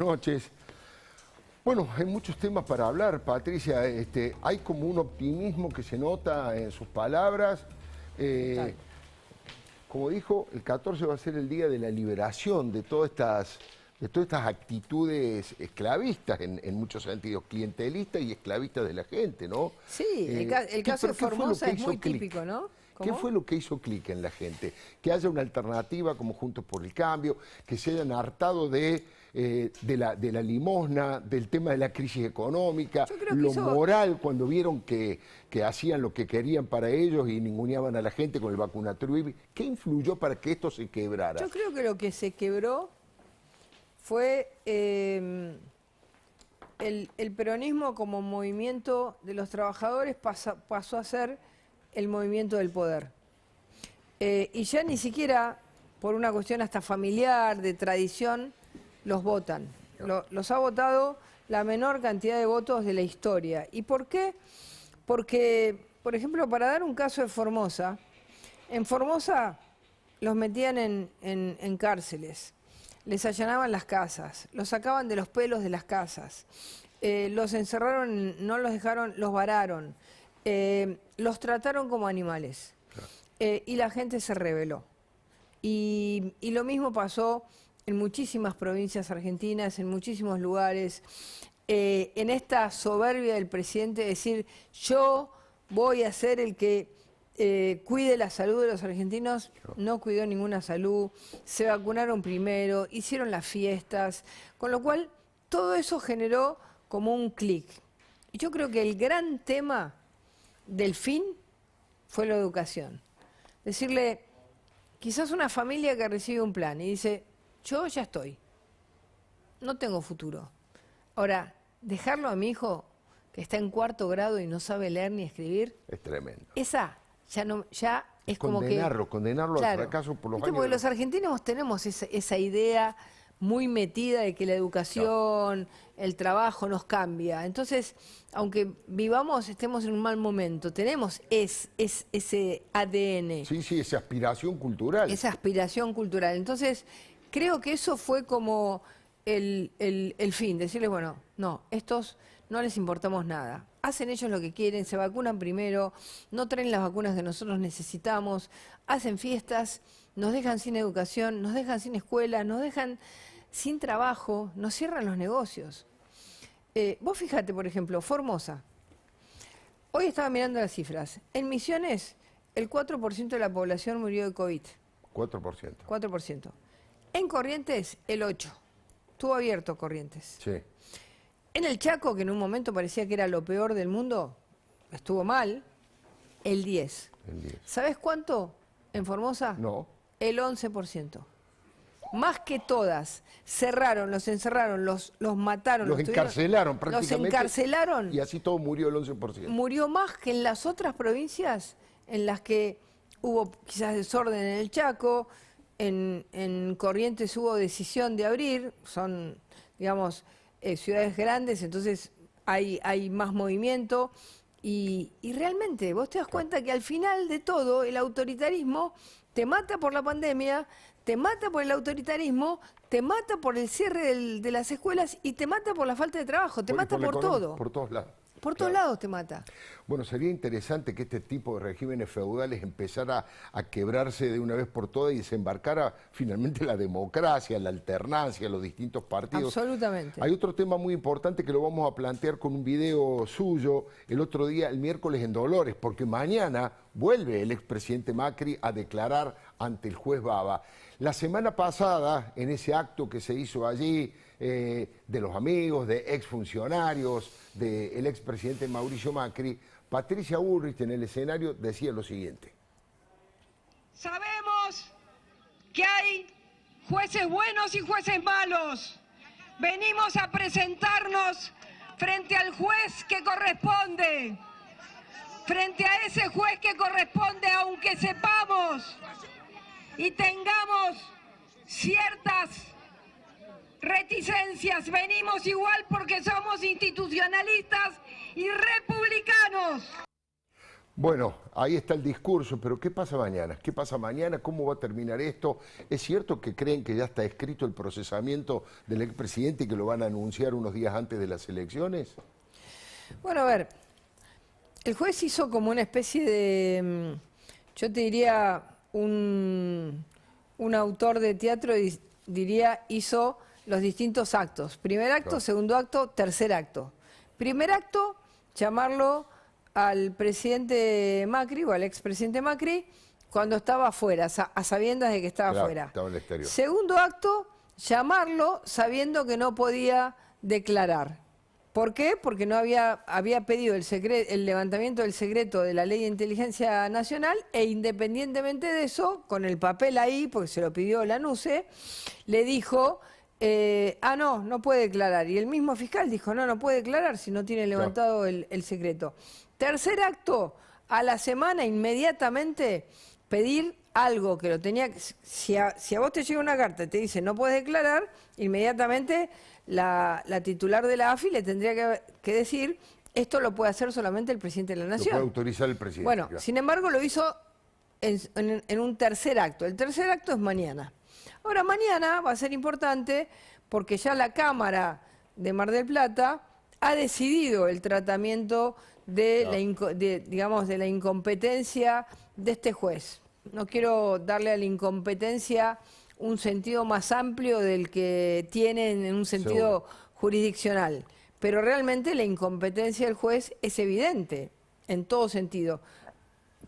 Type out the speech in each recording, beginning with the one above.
Noches. Bueno, hay muchos temas para hablar, Patricia. Hay como un optimismo que se nota en sus palabras. Como dijo, el 14 va a ser el día de la liberación de todas estas actitudes esclavistas, en muchos sentidos, clientelistas y esclavistas de la gente, ¿no? Sí, el caso de Formosa es muy típico, ¿no? ¿Qué fue lo que hizo clic en la gente? Que haya una alternativa como Juntos por el Cambio, que se hayan hartado de la limosna, del tema de la crisis económica, lo moral, cuando vieron que hacían lo que querían para ellos y ninguneaban a la gente con el vacunatorio. ¿Qué influyó para que esto se quebrara? Yo creo que lo que se quebró fue el peronismo como movimiento de los trabajadores pasó a ser el movimiento del poder. Y ya ni siquiera, por una cuestión hasta familiar, de tradición, los votan. Los ha votado la menor cantidad de votos de la historia. ¿Y por qué? Porque, por ejemplo, para dar un caso de Formosa, en Formosa los metían en cárceles, les allanaban las casas, los sacaban de los pelos de las casas, los encerraron, no los dejaron, los vararon. Los trataron como animales, y la gente se rebeló. Y lo mismo pasó en muchísimas provincias argentinas, en muchísimos lugares, en esta soberbia del presidente de decir, yo voy a ser el que cuide la salud de los argentinos. No cuidó ninguna salud, se vacunaron primero, hicieron las fiestas, con lo cual todo eso generó como un clic. Y yo creo que el gran tema del fin fue la educación. Decirle, quizás una familia que recibe un plan y dice, yo ya estoy, no tengo futuro. Ahora, dejarlo a mi hijo que está en 4º grado y no sabe leer ni escribir, es tremendo. Esa ya es como que... Condenarlo al fracaso por los años. Porque los argentinos tenemos esa idea muy metida de que la educación, el trabajo nos cambia. Entonces, aunque estemos en un mal momento, tenemos ese ADN. Sí, esa aspiración cultural. Esa aspiración cultural. Entonces, creo que eso fue como el fin, decirles, bueno, no, estos no les importamos nada. Hacen ellos lo que quieren, se vacunan primero, no traen las vacunas que nosotros necesitamos, hacen fiestas, nos dejan sin educación, nos dejan sin escuela, nos dejan sin trabajo, nos cierran los negocios. Vos fíjate, por ejemplo, Formosa. Hoy estaba mirando las cifras. En Misiones, el 4% de la población murió de COVID. 4%. 4%. En Corrientes, el 8%. Estuvo abierto Corrientes. Sí. En el Chaco, que en un momento parecía que era lo peor del mundo, estuvo mal, el 10%. ¿Sabés cuánto en Formosa? No. El 11%. Más que todas. Cerraron, los encerraron, los mataron. Los encarcelaron prácticamente. Los encarcelaron. Y así todo murió el 11%. Murió más que en las otras provincias en las que hubo quizás desorden en el Chaco, en Corrientes hubo decisión de abrir, son, digamos, ciudades grandes, entonces hay más movimiento. Y realmente vos te das cuenta que al final de todo el autoritarismo te mata por la pandemia, te mata por el autoritarismo, te mata por el cierre de las escuelas y te mata por la falta de trabajo, te mata por todo. Por todos lados. Por todos lados te mata. Bueno, sería interesante que este tipo de regímenes feudales empezara a quebrarse de una vez por todas y desembarcara finalmente la democracia, la alternancia, los distintos partidos. Absolutamente. Hay otro tema muy importante que lo vamos a plantear con un video suyo el otro día, el miércoles en Dolores, porque mañana vuelve el expresidente Macri a declarar ante el juez Baba. La semana pasada, en ese acto que se hizo allí, de los amigos, de exfuncionarios, del expresidente Mauricio Macri, Patricia Bullrich en el escenario decía lo siguiente. Sabemos que hay jueces buenos y jueces malos. Venimos a presentarnos frente al juez que corresponde. Frente a ese juez que corresponde, aunque sepamos y tengamos ciertas reticencias, venimos igual porque somos institucionalistas y republicanos. Bueno, ahí está el discurso, pero ¿qué pasa mañana? ¿Qué pasa mañana? ¿Cómo va a terminar esto? ¿Es cierto que creen que ya está escrito el procesamiento del expresidente y que lo van a anunciar unos días antes de las elecciones? Bueno, a ver, el juez hizo como una especie de, yo te diría, un autor de teatro diría, hizo los distintos actos. Primer acto, Claro. segundo acto, tercer acto. Primer acto, llamarlo al presidente Macri o al expresidente Macri cuando estaba afuera, a sabiendas de que estaba Claro, afuera. estaba en el exterior. Segundo acto, llamarlo sabiendo que no podía declarar. ¿Por qué? Porque no había pedido el levantamiento del secreto de la Ley de Inteligencia Nacional e independientemente de eso, con el papel ahí, porque se lo pidió la NUCE, le dijo, no puede declarar. Y el mismo fiscal dijo, no puede declarar si no tiene levantado el secreto. Tercer acto, a la semana inmediatamente pedir algo que lo tenía, si a vos te llega una carta y te dice no puedes declarar, inmediatamente la titular de la AFI le tendría que decir, esto lo puede hacer solamente el presidente de la Lo Nación. puede autorizar el presidente. Bueno, claro. sin embargo lo hizo en un tercer acto. El tercer acto es mañana. Ahora, mañana va a ser importante porque ya la Cámara de Mar del Plata ha decidido el tratamiento de, de la incompetencia de este juez. No quiero darle a la incompetencia un sentido más amplio del que tienen en un sentido jurisdiccional, pero realmente la incompetencia del juez es evidente en todo sentido,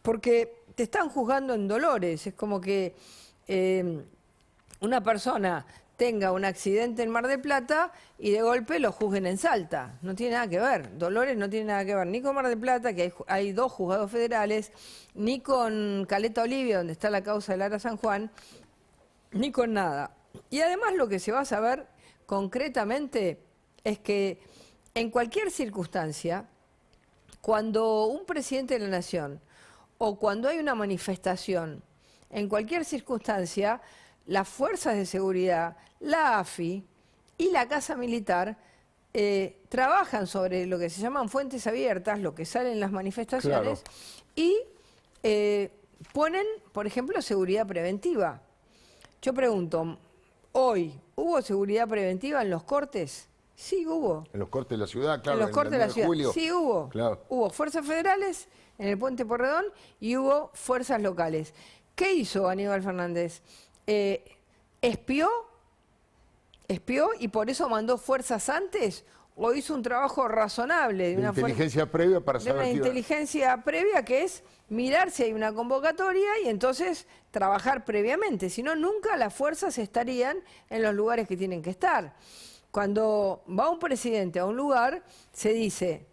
porque te están juzgando en dolores. Es como que una persona tenga un accidente en Mar del Plata y de golpe lo juzguen en Salta. No tiene nada que ver. Dolores no tiene nada que ver ni con Mar del Plata, que hay dos juzgados federales, ni con Caleta Olivia, donde está la causa de Lara San Juan, ni con nada. Y además lo que se va a saber concretamente es que en cualquier circunstancia, cuando un presidente de la Nación o cuando hay una manifestación, en cualquier circunstancia, las fuerzas de seguridad, la AFI y la Casa Militar trabajan sobre lo que se llaman fuentes abiertas, lo que sale en las manifestaciones, y ponen, por ejemplo, seguridad preventiva. Yo pregunto, ¿hoy hubo seguridad preventiva en los cortes? Sí, hubo. En los cortes de la ciudad, claro. En los cortes de la ciudad. Julio. Sí, hubo. Claro. Hubo fuerzas federales en el Puente Porredón y hubo fuerzas locales. ¿Qué hizo Aníbal Fernández? ¿Espió y por eso mandó fuerzas antes? ¿O hizo un trabajo razonable? De inteligencia previa para de saber una que iba- inteligencia previa, que es mirar si hay una convocatoria y entonces trabajar previamente. Si no, nunca las fuerzas estarían en los lugares que tienen que estar. Cuando va un presidente a un lugar, se dice,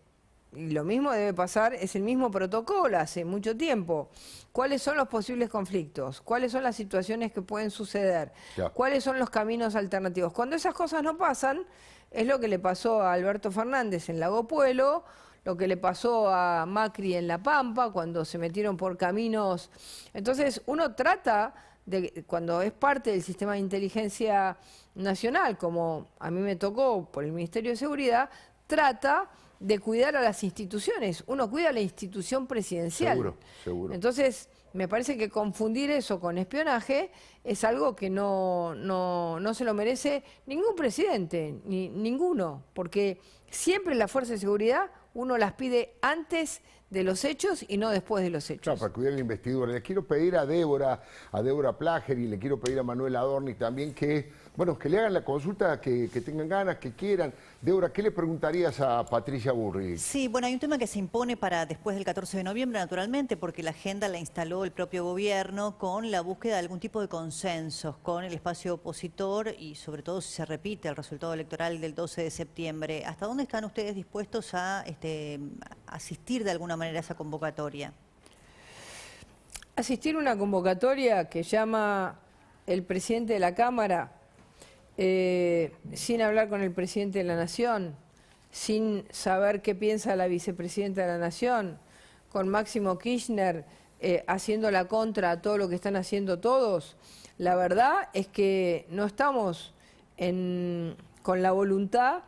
y lo mismo debe pasar, es el mismo protocolo hace mucho tiempo, cuáles son los posibles conflictos, cuáles son las situaciones que pueden suceder, Ya. cuáles son los caminos alternativos. Cuando esas cosas no pasan, es lo que le pasó a Alberto Fernández en Lago Puelo, lo que le pasó a Macri en La Pampa, cuando se metieron por caminos. Entonces, uno trata de, cuando es parte del sistema de inteligencia nacional, como a mí me tocó por el Ministerio de Seguridad, trata de cuidar a las instituciones. Uno cuida a la institución presidencial. Seguro, seguro. Entonces, me parece que confundir eso con espionaje es algo que no se lo merece ningún presidente, ninguno, porque siempre las fuerzas de seguridad uno las pide antes de los hechos y no después de los hechos. Claro, para cuidar la investidura. Le quiero pedir a Débora Plager y le quiero pedir a Manuel Adorni también que le hagan la consulta que tengan ganas, que quieran. Débora, ¿qué le preguntarías a Patricia Burri? Sí, bueno, hay un tema que se impone para después del 14 de noviembre, naturalmente, porque la agenda la instaló el propio gobierno con la búsqueda de algún tipo de consensos con el espacio opositor y sobre todo si se repite el resultado electoral del 12 de septiembre. ¿Hasta dónde están ustedes dispuestos a asistir de alguna manera a esa convocatoria? Asistir a una convocatoria que llama el presidente de la Cámara sin hablar con el presidente de la Nación, sin saber qué piensa la vicepresidenta de la Nación, con Máximo Kirchner haciendo la contra a todo lo que están haciendo todos. La verdad es que no estamos con la voluntad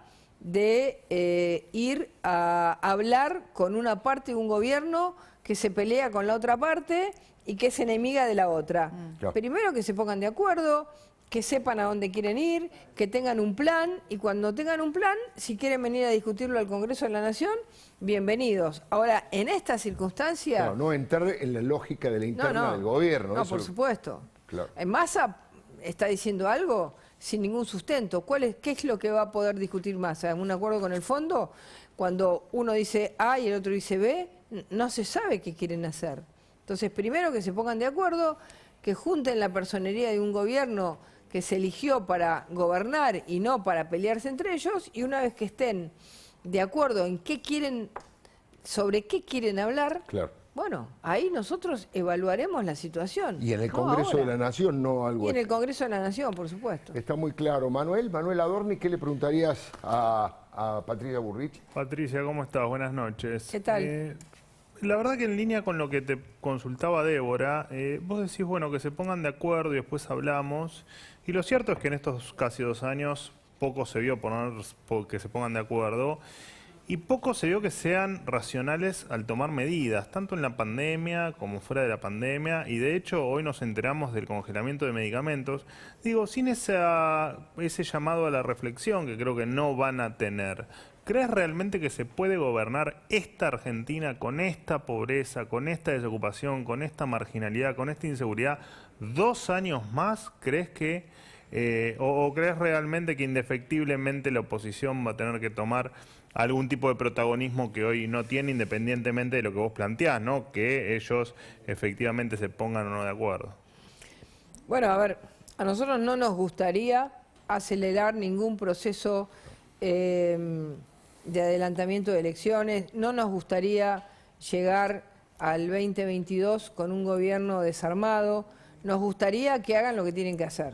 de ir a hablar con una parte de un gobierno que se pelea con la otra parte y que es enemiga de la otra. Claro. Primero que se pongan de acuerdo, que sepan a dónde quieren ir, que tengan un plan, y cuando tengan un plan, si quieren venir a discutirlo al Congreso de la Nación, bienvenidos. Ahora, en esta circunstancia... Claro, no entrar en la lógica de la interna del gobierno. No, eso- por supuesto. Claro. Massa está diciendo algo sin ningún sustento. ¿Qué es lo que va a poder discutir Massa? ¿Un acuerdo con el fondo? Cuando uno dice A y el otro dice B, no se sabe qué quieren hacer. Entonces, primero que se pongan de acuerdo, que junten la personería de un gobierno que se eligió para gobernar y no para pelearse entre ellos, y una vez que estén de acuerdo en qué quieren, sobre qué quieren hablar, Claro. bueno, ahí nosotros evaluaremos la situación. Y en el No Congreso de ahora. la Nación, no algo... Y en el Congreso de la Nación, por supuesto. Está muy claro. Manuel Adorni, ¿qué le preguntarías a Patricia Burrich? Patricia, ¿cómo estás? Buenas noches. ¿Qué tal? La verdad que en línea con lo que te consultaba Débora, vos decís, bueno, que se pongan de acuerdo y después hablamos. Y lo cierto es que en estos casi 2 años poco se vio que se pongan de acuerdo y poco se vio que sean racionales al tomar medidas, tanto en la pandemia como fuera de la pandemia. Y de hecho hoy nos enteramos del congelamiento de medicamentos. Digo, sin ese llamado a la reflexión que creo que no van a tener. ¿Crees realmente que se puede gobernar esta Argentina con esta pobreza, con esta desocupación, con esta marginalidad, con esta inseguridad 2 años más? ¿Crees que, o crees realmente que indefectiblemente la oposición va a tener que tomar algún tipo de protagonismo que hoy no tiene, independientemente de lo que vos planteás, ¿no? Que ellos efectivamente se pongan o no de acuerdo? Bueno, a ver, a nosotros no nos gustaría acelerar ningún proceso de adelantamiento de elecciones, no nos gustaría llegar al 2022 con un gobierno desarmado, nos gustaría que hagan lo que tienen que hacer.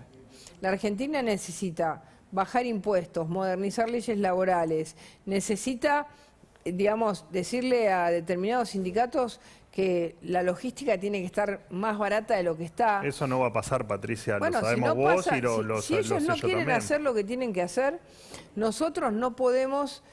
La Argentina necesita bajar impuestos, modernizar leyes laborales, necesita, digamos, decirle a determinados sindicatos que la logística tiene que estar más barata de lo que está. Eso no va a pasar, Patricia, Bueno, lo sabemos si no vos pasa, y lo si ellos sé no yo quieren también. hacer lo que tienen que hacer, nosotros no podemos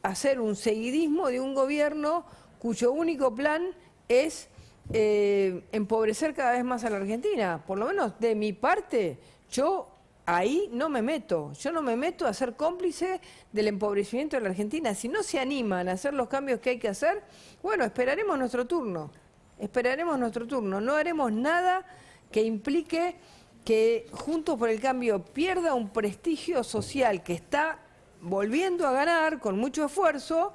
hacer un seguidismo de un gobierno cuyo único plan es empobrecer cada vez más a la Argentina. Por lo menos de mi parte, yo ahí no me meto. Yo no me meto a ser cómplice del empobrecimiento de la Argentina. Si no se animan a hacer los cambios que hay que hacer, bueno, esperaremos nuestro turno. Esperaremos nuestro turno. No haremos nada que implique que Juntos por el Cambio pierda un prestigio social que está volviendo a ganar con mucho esfuerzo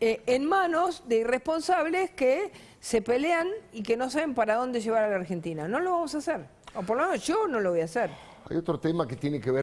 en manos de irresponsables que se pelean y que no saben para dónde llevar a la Argentina. No lo vamos a hacer. O por lo menos yo no lo voy a hacer. Hay otro tema que tiene que ver